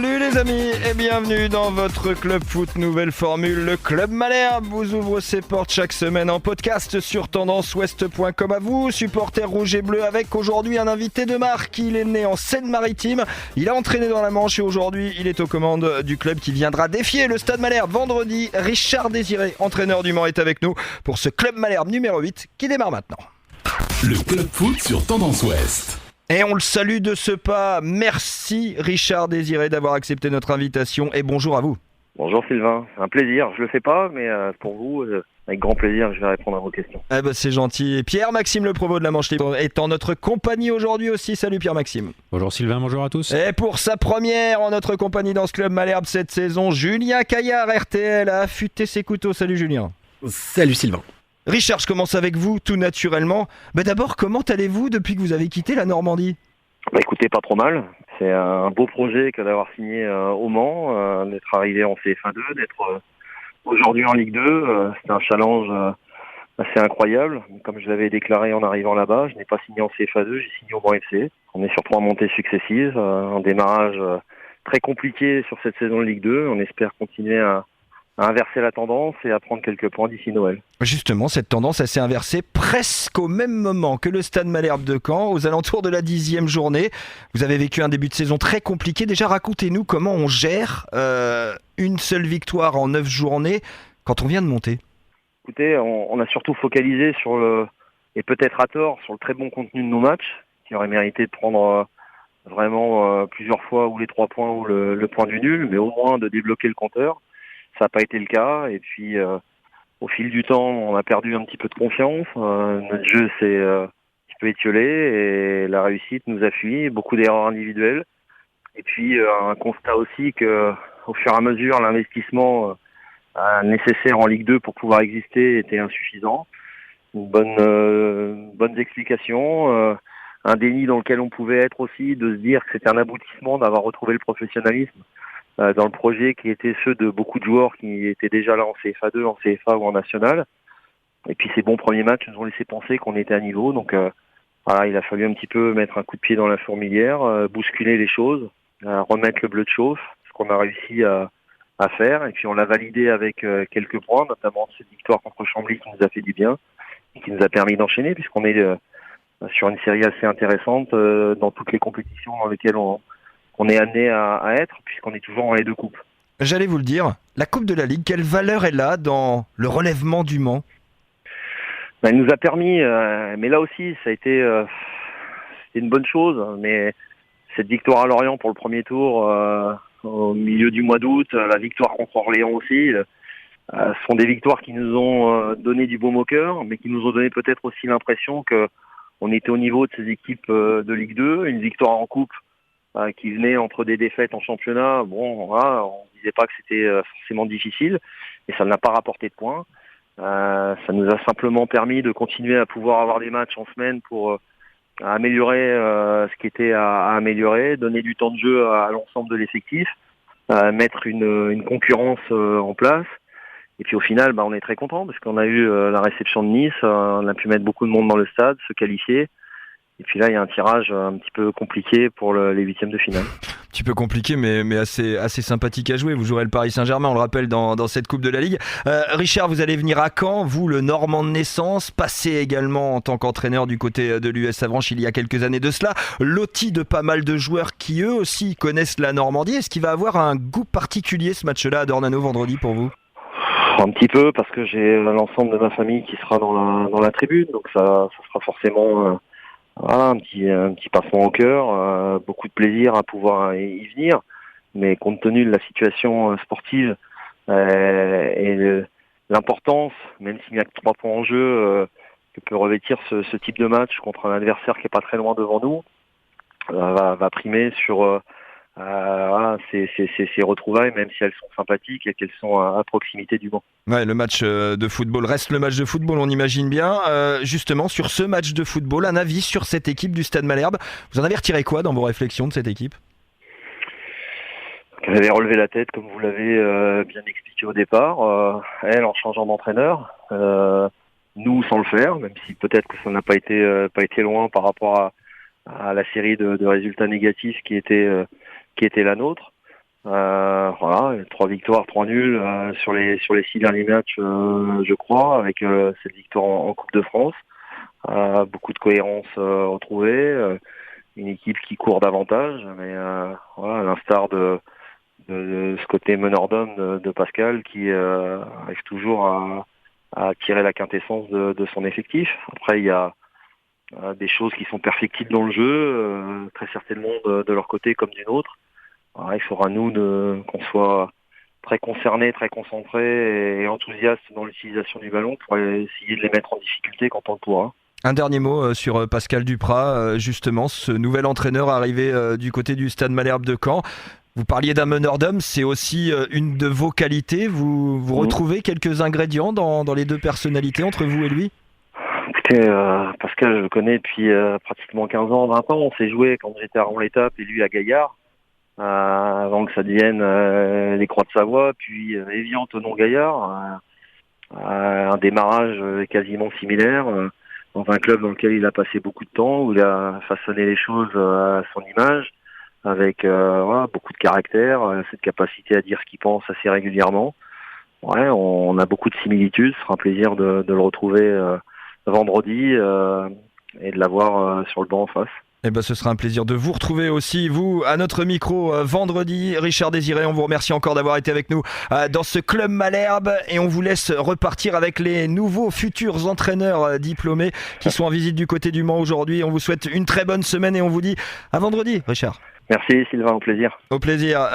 Salut les amis et bienvenue dans votre Club Foot nouvelle formule. Le Club Malherbe vous ouvre ses portes chaque semaine en podcast sur tendanceouest.com. À vous, supporters rouge et bleu, avec aujourd'hui un invité de marque. Il est né en Seine-Maritime, il a entraîné dans la Manche et aujourd'hui il est aux commandes du club qui viendra défier le Stade Malherbe vendredi. Richard Désiré, entraîneur du Mans, est avec nous pour ce Club Malherbe numéro 8 qui démarre maintenant. Le Club Foot sur Tendance Ouest. Et on le salue de ce pas. Merci Richard Désiré d'avoir accepté notre invitation et bonjour à vous. Bonjour Sylvain, un plaisir. Je le fais pas, mais pour vous, avec grand plaisir, je vais répondre à vos questions. Eh ben c'est gentil. Et Pierre-Maxime Le Provost de la Manche Libre est en notre compagnie aujourd'hui aussi. Salut Pierre-Maxime. Bonjour Sylvain, bonjour à tous. Et pour sa première en notre compagnie dans ce Club Malherbe cette saison, Julien Caillard, RTL, a affûté ses couteaux. Salut Julien. Salut Sylvain. Richard, je commence avec vous tout naturellement. Mais d'abord, comment allez-vous depuis que vous avez quitté la Normandie ? Écoutez, pas trop mal. C'est un beau projet que d'avoir signé au Mans, d'être arrivé en CFA2, d'être aujourd'hui en Ligue 2. C'était un challenge assez incroyable. Comme je l'avais déclaré en arrivant là-bas, je n'ai pas signé en CFA2, j'ai signé au Mans FC. On est sur 3 montées successives, un démarrage très compliqué sur cette saison de Ligue 2. On espère continuer à inverser la tendance et à prendre quelques points d'ici Noël. Justement, cette tendance s'est inversée presque au même moment que le Stade Malherbe de Caen, aux alentours de la 10e journée. Vous avez vécu un début de saison très compliqué. Déjà, racontez-nous comment on gère une seule victoire en 9 journées quand on vient de monter. Écoutez, on a surtout focalisé sur et peut-être à tort, sur le très bon contenu de nos matchs, qui aurait mérité de prendre vraiment plusieurs fois ou les 3 points ou le point du nul, mais au moins de débloquer le compteur. Ça n'a pas été le cas, et puis au fil du temps, on a perdu un petit peu de confiance. Notre jeu s'est un petit peu étiolé, et la réussite nous a fui, beaucoup d'erreurs individuelles. Et puis un constat aussi que, au fur et à mesure, l'investissement nécessaire en Ligue 2 pour pouvoir exister était insuffisant. Une bonnes explications, un déni dans lequel on pouvait être aussi, de se dire que c'était un aboutissement d'avoir retrouvé le professionnalisme dans le projet qui était ceux de beaucoup de joueurs qui étaient déjà là en CFA2, en CFA ou en National. Et puis ces bons premiers matchs nous ont laissé penser qu'on était à niveau. Donc voilà, il a fallu un petit peu mettre un coup de pied dans la fourmilière, bousculer les choses, remettre le bleu de chauffe, ce qu'on a réussi à faire. Et puis on l'a validé avec quelques points, notamment cette victoire contre Chambly qui nous a fait du bien et qui nous a permis d'enchaîner, puisqu'on est sur une série assez intéressante dans toutes les compétitions dans lesquelles on est amené à être, puisqu'on est toujours en les 2 coupes. J'allais vous le dire, la Coupe de la Ligue, quelle valeur elle a dans le relèvement du Mans ? Elle nous a permis, mais là aussi, ça a été c'était une bonne chose, mais cette victoire à Lorient pour le premier tour, au milieu du mois d'août, la victoire contre Orléans aussi, sont des victoires qui nous ont donné du baume au cœur, mais qui nous ont donné peut-être aussi l'impression que on était au niveau de ces équipes de Ligue 2, une victoire en coupe qui venait entre des défaites en championnat. Bon, voilà, on ne disait pas que c'était forcément difficile, et ça n'a pas rapporté de points. Ça nous a simplement permis de continuer à pouvoir avoir des matchs en semaine pour améliorer ce qui était à améliorer, donner du temps de jeu à l'ensemble de l'effectif, mettre une concurrence en place. Et puis au final, on est très content parce qu'on a eu la réception de Nice, on a pu mettre beaucoup de monde dans le stade, se qualifier. Et puis là, il y a un tirage un petit peu compliqué pour les 8e de finale. Un petit peu compliqué, mais assez sympathique à jouer. Vous jouerez le Paris Saint-Germain, on le rappelle, dans cette Coupe de la Ligue. Richard, vous allez venir à Caen, vous, le Normand de naissance, passé également en tant qu'entraîneur du côté de l'US Avranches il y a quelques années de cela. Loti de pas mal de joueurs qui, eux aussi, connaissent la Normandie. Est-ce qu'il va avoir un goût particulier, ce match-là, à Dornano, vendredi, pour vous ? Un petit peu, parce que j'ai l'ensemble de ma famille qui sera dans la tribune. Donc ça sera forcément... Voilà, un petit pincement au cœur, beaucoup de plaisir à pouvoir y venir, mais compte tenu de la situation sportive et l'importance, même s'il n'y a que 3 points en jeu, que peut revêtir ce type de match contre un adversaire qui est pas très loin devant nous, va primer sur ces retrouvailles, même si elles sont sympathiques et qu'elles sont à proximité du Mans. Ouais, le match de football reste le match de football, on imagine bien. Justement, sur ce match de football, un avis sur cette équipe du Stade Malherbe. Vous en avez retiré quoi dans vos réflexions de cette équipe ? Elle avait relevé la tête, comme vous l'avez bien expliqué au départ. Elle, en changeant d'entraîneur. Nous, sans le faire, même si peut-être que ça n'a pas été loin par rapport à la série de résultats négatifs qui était la nôtre. Voilà, 3 victoires, 3 nuls sur les 6 derniers matchs, je crois, avec cette victoire en Coupe de France. Beaucoup de cohérence retrouvée, une équipe qui court davantage, mais voilà, à l'instar de ce côté meneur d'homme de Pascal qui arrive toujours à tirer la quintessence de son effectif. Après, il y a des choses qui sont perfectibles dans le jeu, très certainement de leur côté comme du nôtre. Alors, il faudra nous qu'on soit très concernés, très concentrés et enthousiastes dans l'utilisation du ballon pour essayer de les mettre en difficulté quand on le pourra. Un dernier mot sur Pascal Duprat, justement, ce nouvel entraîneur arrivé du côté du Stade Malherbe de Caen. Vous parliez d'un meneur d'homme, c'est aussi une de vos qualités. Vous retrouvez quelques ingrédients dans les deux personnalités entre vous et lui ? Écoutez, Pascal, je le connais depuis pratiquement 15 ans, 20 ans. On s'est joué quand j'étais à Ramon-l'Étape et lui à Gaillard, avant que ça devienne les Croix de Savoie, puis Évian, Thonon, Gaillard. Un démarrage quasiment similaire. Dans un club dans lequel il a passé beaucoup de temps, où il a façonné les choses à son image, avec beaucoup de caractère, cette capacité à dire ce qu'il pense assez régulièrement. Ouais, on a beaucoup de similitudes. Ce sera un plaisir de le retrouver vendredi et de l'avoir sur le banc en face. Eh ben, ce sera un plaisir de vous retrouver aussi, vous, à notre micro vendredi. Richard Désiré, on vous remercie encore d'avoir été avec nous dans ce club Malherbe et on vous laisse repartir avec les nouveaux futurs entraîneurs diplômés qui sont en visite du côté du Mans aujourd'hui. On vous souhaite une très bonne semaine et on vous dit à vendredi, Richard. Merci Sylvain, au plaisir. Au plaisir.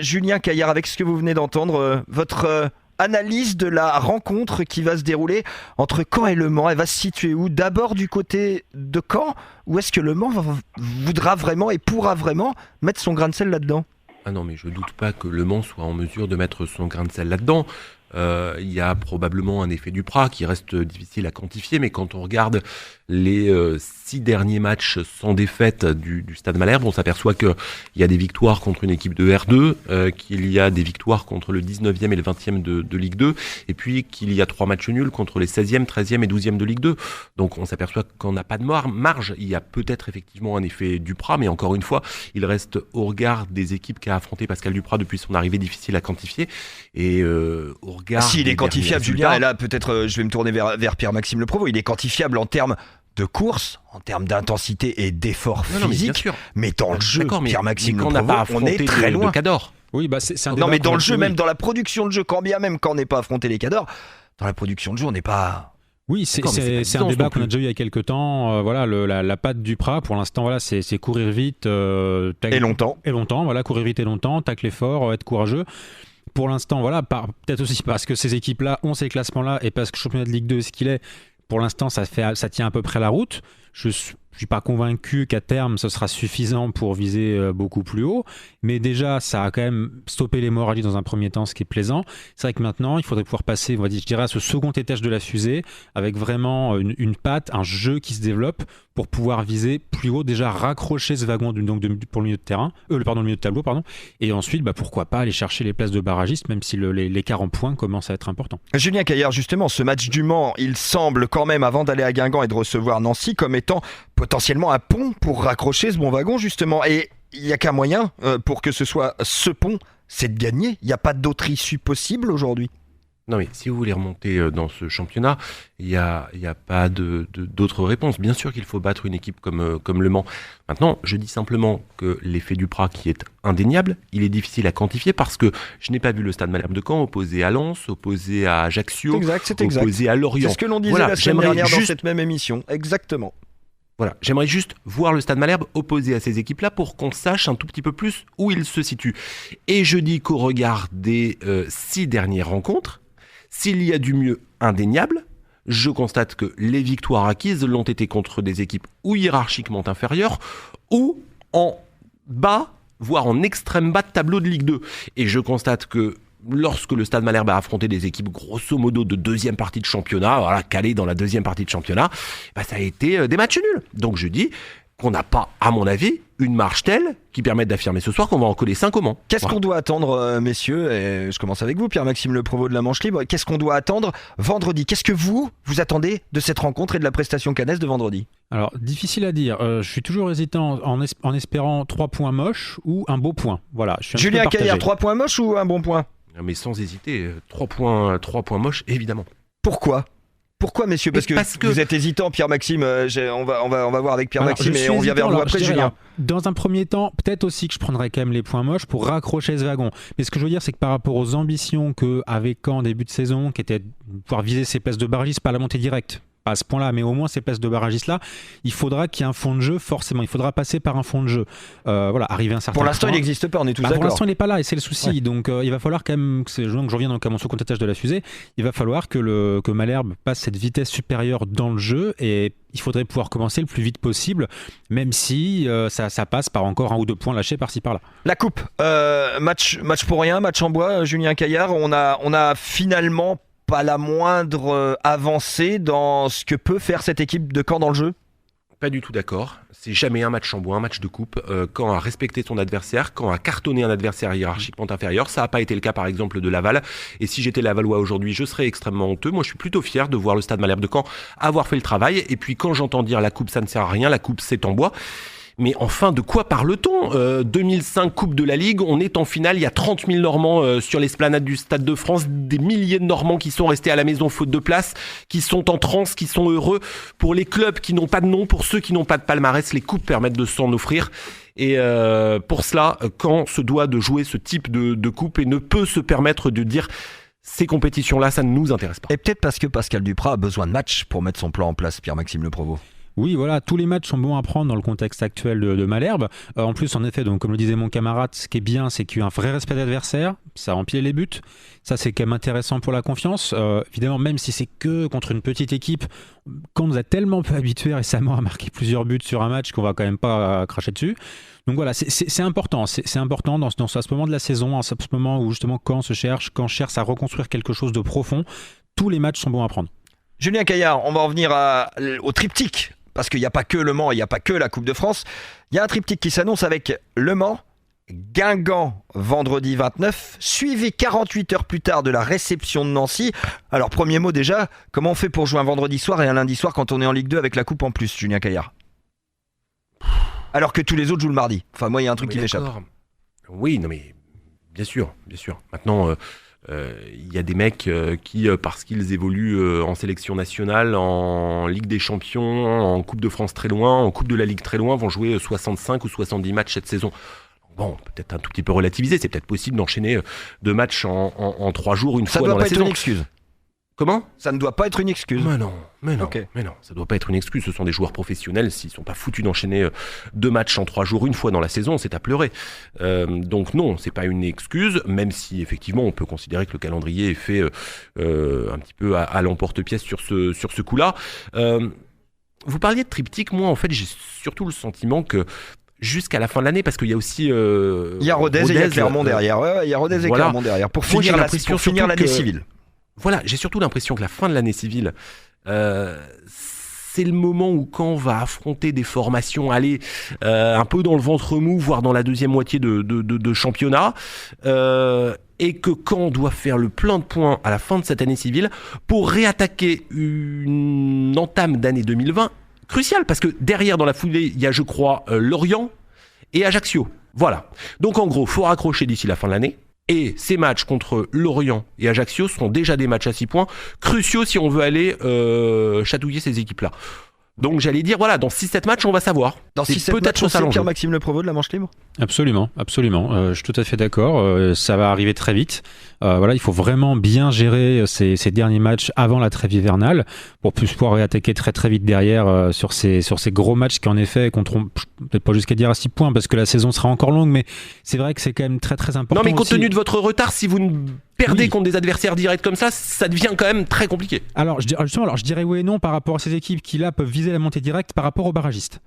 Julien Caillard, avec ce que vous venez d'entendre, votre analyse de la rencontre qui va se dérouler entre Caen et Le Mans, elle va se situer où ? D'abord du côté de Caen, ou est-ce que Le Mans voudra vraiment et pourra vraiment mettre son grain de sel là-dedans ? Ah non, mais je doute pas que Le Mans soit en mesure de mettre son grain de sel là-dedans. Il y a probablement un effet Duprat qui reste difficile à quantifier, mais quand on regarde les 6 derniers matchs sans défaite du Stade Malherbe, on s'aperçoit qu'il y a des victoires contre une équipe de R2, qu'il y a des victoires contre le 19e et le 20e de Ligue 2, et puis qu'il y a 3 matchs nuls contre les 16e, 13e et 12e de Ligue 2. Donc on s'aperçoit qu'on n'a pas de marge. Il y a peut-être effectivement un effet Duprat, mais encore une fois, il reste au regard des équipes qu'a affronté Pascal Duprat depuis son arrivée difficile à quantifier. Et au regard si, il est quantifiable, Julien, et là peut-être je vais me tourner vers Pierre-Maxime Le Provost, il est quantifiable en termes de course, en termes d'intensité et d'effort physique, mais dans le jeu, Pierre-Maxime Le Provost, on est très loin. De Cador. Oui, bah c'est un non, mais dans le jeu, même dans la production de jeu, quand bien même quand on n'est pas affronté les Cadors, dans la production de jeu, on n'est pas... Oui, c'est un débat qu'on a déjà eu il y a quelques temps. Voilà, la patte Duprat, pour l'instant, voilà, c'est courir vite et longtemps. Voilà, courir vite et longtemps, tacler fort, être courageux. Pour l'instant, voilà, peut-être aussi parce que ces équipes-là ont ces classements-là et parce que le championnat de Ligue 2 est ce qu'il est, pour l'instant, ça tient à peu près la route. Je suis pas convaincu qu'à terme, ce sera suffisant pour viser beaucoup plus haut. Mais déjà, ça a quand même stoppé l'hémorragie dans un premier temps, ce qui est plaisant. C'est vrai que maintenant, il faudrait pouvoir passer, je dirais, à ce second étage de la fusée avec vraiment une patte, un jeu qui se développe pour pouvoir viser plus haut, déjà raccrocher ce wagon pour le milieu de terrain, le milieu de tableau, pardon. Et ensuite, pourquoi pas aller chercher les places de barragistes, même si l'écart en points commence à être important. Julien Caillard, justement, ce match du Mans, il semble quand même, avant d'aller à Guingamp et de recevoir Nancy, comme étant potentiellement un pont pour raccrocher ce bon wagon, justement. Et il n'y a qu'un moyen pour que ce soit ce pont, c'est de gagner. Il n'y a pas d'autre issue possible aujourd'hui. Non, mais si vous voulez remonter dans ce championnat, il y a pas d'autres réponses. Bien sûr qu'il faut battre une équipe comme Le Mans. Maintenant, je dis simplement que l'effet Duprat qui est indéniable, il est difficile à quantifier parce que je n'ai pas vu le Stade Malherbe de Caen opposé à Lens, opposé à Ajaccio, opposé à Lorient. C'est ce que l'on disait la semaine dernière dans cette même émission. Exactement. Voilà, j'aimerais juste voir le Stade Malherbe opposé à ces équipes-là pour qu'on sache un tout petit peu plus où ils se situent. Et je dis qu'au regard des 6 dernières rencontres, s'il y a du mieux indéniable, je constate que les victoires acquises l'ont été contre des équipes ou hiérarchiquement inférieures ou en bas, voire en extrême bas de tableau de Ligue 2. Et je constate que lorsque le Stade Malherbe a affronté des équipes grosso modo de deuxième partie de championnat, voilà, calées dans la deuxième partie de championnat, ça a été des matchs nuls. Donc je dis, qu'on n'a pas, à mon avis, une marge telle qui permette d'affirmer ce soir qu'on va en coller 5 au Mans. Qu'est-ce qu'on doit attendre, messieurs, et je commence avec vous, Pierre-Maxime Le Provost de la Manche Libre. Qu'est-ce qu'on doit attendre vendredi? Qu'est-ce que vous attendez de cette rencontre et de la prestation caennaise de vendredi? Alors, difficile à dire. Je suis toujours hésitant en espérant 3 points moches ou un beau point. Voilà, je suis un Julien peu partagé. Caillard, 3 points moches ou un bon point? Mais sans hésiter, 3 points moches, évidemment. Pourquoi, messieurs? Parce que vous êtes hésitant, Pierre-Maxime. On va voir avec Pierre-Maxime et on vient vers vous après, Julien. Dans un premier temps, peut-être aussi que je prendrais quand même les points moches pour raccrocher ce wagon. Mais ce que je veux dire, c'est que par rapport aux ambitions qu'avait Caen en début de saison, qui était de pouvoir viser ses places de barragiste, pas la montée directe, pas à ce point-là, mais au moins ces places de barragistes-là, il faudra qu'il y ait un fond de jeu, forcément. Il faudra passer par un fond de jeu. Voilà, arriver à un certain Pour l'instant, point. il n'existe pas, on est tous d'accord. Pour l'instant, il n'est pas là et c'est le souci. Ouais. Donc, il va falloir quand même, je reviens donc à mon second étage de la fusée, il va falloir que Malherbe passe cette vitesse supérieure dans le jeu et il faudrait pouvoir commencer le plus vite possible, même si ça passe par encore 1 ou 2 points lâchés par-ci par-là. La coupe, match pour rien, match en bois, Julien Caillard. On a finalement pas la moindre avancée dans ce que peut faire cette équipe de Caen dans le jeu? Pas du tout d'accord. C'est jamais un match en bois, un match de coupe. Caen a respecté son adversaire, Caen a cartonné un adversaire hiérarchiquement inférieur. Ça n'a pas été le cas par exemple de Laval. Et si j'étais Lavallois aujourd'hui, je serais extrêmement honteux. Moi, je suis plutôt fier de voir le Stade Malherbe de Caen avoir fait le travail. Et puis quand j'entends dire la coupe, ça ne sert à rien, la coupe c'est en bois. Mais enfin, de quoi parle-t-on 2005 Coupe de la Ligue, on est en finale, il y a 30 000 Normands sur l'esplanade du Stade de France, des milliers de Normands qui sont restés à la maison faute de place, qui sont en transe, qui sont heureux. Pour les clubs qui n'ont pas de nom, pour ceux qui n'ont pas de palmarès, les coupes permettent de s'en offrir. Et pour cela, Caen se doit de jouer ce type de coupe et ne peut se permettre de dire... Ces compétitions-là, ça ne nous intéresse pas. Et peut-être parce que Pascal Duprat a besoin de matchs pour mettre son plan en place, Pierre-Maxime Le Provost. Oui, voilà, tous les matchs sont bons à prendre dans le contexte actuel de Malherbe. En plus, en effet, donc, comme le disait mon camarade, ce qui est bien, c'est qu'il y a un vrai respect d'adversaire, ça remplit les buts. Ça, c'est quand même intéressant pour la confiance. Évidemment, même si c'est que contre une petite équipe, qu'on nous a tellement peu habitués récemment à marquer plusieurs buts sur un match qu'on va quand même pas cracher dessus. Donc voilà, c'est important. C'est important dans ce moment de la saison, à ce moment où justement Caen cherche à reconstruire quelque chose de profond. Tous les matchs sont bons à prendre. Julien Caillard, on va en venir au triptyque. Parce qu'il n'y a pas que Le Mans, il n'y a pas que la Coupe de France. Il y a un triptyque qui s'annonce avec Le Mans, Guingamp vendredi 29, suivi 48 heures plus tard de la réception de Nancy. Alors premier mot déjà, comment on fait pour jouer un vendredi soir et un lundi soir quand on est en Ligue 2 avec la Coupe en plus, Julien Caillard? Alors que tous les autres jouent le mardi. Enfin moi il y a un truc qui m'échappe. Oui, non mais bien sûr. Maintenant... il y a des mecs qui, parce qu'ils évoluent en sélection nationale, en Ligue des Champions, en Coupe de France très loin, en Coupe de la Ligue très loin, vont jouer 65 ou 70 matchs cette saison. Bon, peut-être un tout petit peu relativisé, c'est peut-être possible d'enchaîner 2 matchs en 3 jours, une fois dans la saison. Ça doit pas être une excuse. Comment ? Ça ne doit pas être une excuse. Mais non, ça doit pas être une excuse. Ce sont des joueurs professionnels. S'ils sont pas foutus d'enchaîner 2 matchs en 3 jours, une fois dans la saison, c'est à pleurer. Donc non, c'est pas une excuse, même si effectivement on peut considérer que le calendrier est fait un petit peu à l'emporte-pièce sur ce coup-là. Vous parliez de triptyque, moi en fait j'ai surtout le sentiment que jusqu'à la fin de l'année, parce qu'il y a aussi... il y a Rodez et il y a Clermont derrière. Ouais, il y a Rodez et Clermont derrière. Pour finir l'année civile. Voilà, j'ai surtout l'impression que la fin de l'année civile, c'est le moment où Caen va affronter des formations, un peu dans le ventre mou, voire dans la deuxième moitié de championnat, et que Caen doit faire le plein de points à la fin de cette année civile pour réattaquer une entame d'année 2020 cruciale, parce que derrière, dans la foulée, il y a, je crois, Lorient et Ajaccio. Voilà. Donc en gros, il faut raccrocher d'ici la fin de l'année. Et ces matchs contre Lorient et Ajaccio seront déjà des matchs à 6 points, cruciaux si on veut aller chatouiller ces équipes-là. Donc j'allais dire, voilà, dans 6-7 matchs, on va savoir. Dans 6-7 matchs, c'est Pierre-Maxime Le Provost de la Manche Libre ? Absolument. Je suis tout à fait d'accord. Ça va arriver très vite. Voilà, il faut vraiment bien gérer ces derniers matchs avant la trêve hivernale pour pouvoir réattaquer très très vite derrière sur ces gros matchs qui en effet compteront peut-être pas jusqu'à dire à 6 points parce que la saison sera encore longue, mais c'est vrai que c'est quand même très très important. Non mais compte aussi. tenu de votre retard, si vous perdez contre des adversaires directs comme ça devient quand même très compliqué. Alors je dirais oui et non par rapport à ces équipes qui là peuvent viser la montée directe par rapport aux barragistes.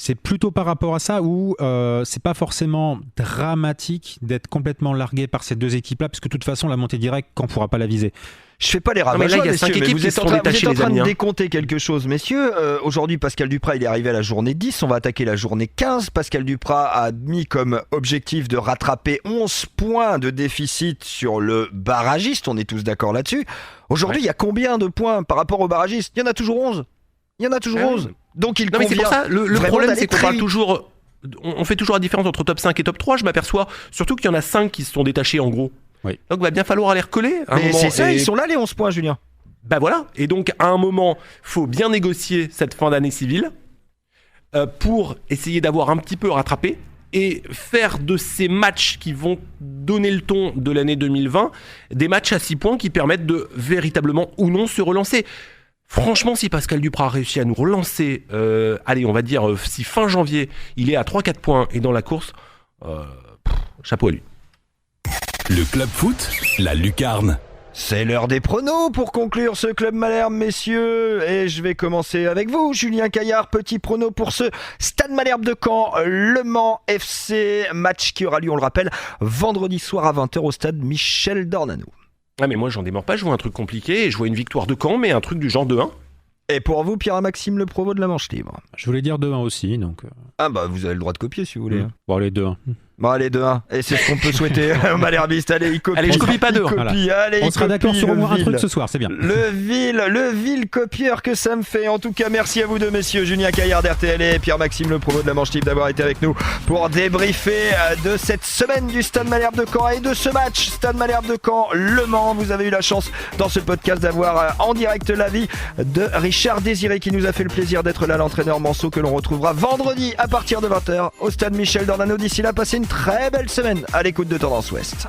C'est plutôt par rapport à ça où c'est pas forcément dramatique d'être complètement largué par ces deux équipes-là, parce que de toute façon, la montée directe, Caen ne pourra pas la viser. Je fais pas les mais là, ravages, il y a messieurs, 5 mais équipes vous qui êtes se en sont train, vous détachées, êtes en les train amis, de hein. décompter quelque chose, messieurs. Aujourd'hui, Pascal Duprat, il est arrivé à la journée 10, on va attaquer la journée 15. Pascal Duprat a mis comme objectif de rattraper 11 points de déficit sur le barragiste, on est tous d'accord là-dessus. Aujourd'hui, il y a combien de points par rapport au barragiste ? Il y en a toujours 11. Il y en a toujours 11. Donc il Non, mais c'est convient pour ça, le vraiment problème, d'aller c'est qu'on très parle vite. toujours. On fait toujours la différence entre top 5 et top 3. Je m'aperçois surtout qu'il y en a 5 qui se sont détachés en gros. Oui. Donc, va bien falloir aller recoller. À un Mais moment. c'est ça, Et- ils sont là les 11 points, Julien. Bah voilà. Et donc, à un moment, faut bien négocier cette fin d'année civile pour essayer d'avoir un petit peu rattrapé et faire de ces matchs qui vont donner le ton de l'année 2020 des matchs à 6 points qui permettent de véritablement ou non se relancer. Franchement, si Pascal Duprat a réussi à nous relancer, allez, on va dire, si fin janvier, il est à 3-4 points et dans la course, chapeau à lui. Le Club Foot, la lucarne. C'est l'heure des pronos pour conclure ce Club Malherbe, messieurs. Et je vais commencer avec vous, Julien Caillard. Petit prono pour ce Stade Malherbe de Caen, Le Mans FC. Match qui aura lieu, on le rappelle, vendredi soir à 20h au stade Michel Dornano. Ah mais moi j'en démords pas, je vois un truc compliqué et je vois une victoire de Caen, mais un truc du genre 2-1. Et pour vous, Pierre-Maxime Le Provost de la Manche Libre. Je voulais dire 2-1 aussi, donc... Ah bah vous avez le droit de copier si vous voulez. Bon, allez, 2-1. Bon allez 2-1. Et c'est ce qu'on peut souhaiter aux Malherbistes. Allez, il copie. Allez, je copie pas il 2. copie. Voilà. Allez, On il sera d'accord copie sur au le moins un vil. truc ce soir, c'est bien. Le vil copieur que ça me fait. En tout cas, merci à vous deux, messieurs. Julien Caillard d'RTL et Pierre-Maxime Le Provost de la Manche Libre d'avoir été avec nous pour débriefer de cette semaine du Stade Malherbe de Caen et de ce match Stade Malherbe de Caen Le Mans. Vous avez eu la chance dans ce podcast d'avoir en direct l'avis de Richard Désiré qui nous a fait le plaisir d'être là, l'entraîneur Manceau que l'on retrouvera vendredi à partir de 20h au stade Michel Dornano. D'ici là, passez une très belle semaine à l'écoute de Tendance Ouest.